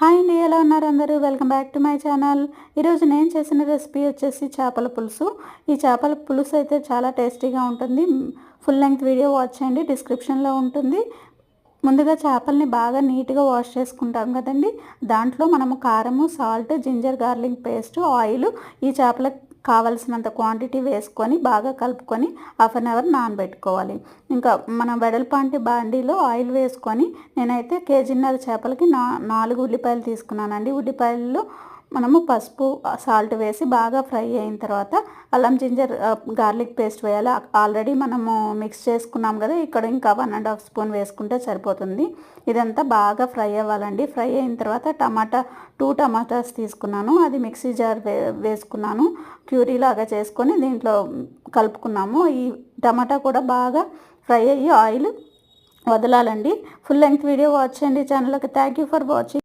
Hi అండి, ఎలా ఉన్నారు అందరూ? Welcome back to my channel. ఈరోజు నేను చేసిన రెసిపీ వచ్చేసి చేపల పులుసు. ఈ చేపల పులుసు అయితే చాలా టేస్టీగా ఉంటుంది. ఫుల్ లెంగ్త్ వీడియో వాచ్ చేయండి, డిస్క్రిప్షన్లో ఉంటుంది. ముందుగా చేపల్ని బాగా నీట్గా వాష్ చేసుకుంటాం కదండి. దాంట్లో మనము కారము, salt, ginger garlic paste, oil ఈ చేపలకు కావలసినంత క్వాంటిటీ వేసుకొని బాగా కలుపుకొని హాఫ్ అన్ అవర్ నానబెట్టుకోవాలి. ఇంకా మన వెడల్పాంటి బాండీలో ఆయిల్ వేసుకొని నేనైతే కేజీన్నర చేపలకి 4 ఉల్లిపాయలు తీసుకున్నానండి. ఉల్లిపాయల్లో మనము పసుపు, సాల్ట్ వేసి బాగా ఫ్రై అయిన తర్వాత అల్లం జింజర్ గార్లిక్ పేస్ట్ వేయాలి. ఆల్రెడీ మనము మిక్స్ చేసుకున్నాం కదా, ఇక్కడ ఇంకా 1.5 స్పూన్ వేసుకుంటే సరిపోతుంది. ఇదంతా బాగా ఫ్రై అవ్వాలండి. ఫ్రై అయిన తర్వాత 2 టమాటాస్ తీసుకున్నాను, అది మిక్సీ జార్ వేసుకున్నాను. ప్యూరీ లాగా చేసుకొని దీంట్లో కలుపుకున్నాము. ఈ టమాటా కూడా బాగా ఫ్రై అయ్యి ఆయిల్ వదలాలండి. ఫుల్ లెంగ్త్ వీడియో వాచ్ చేయండి ఛానల్కి. Thank you for watching.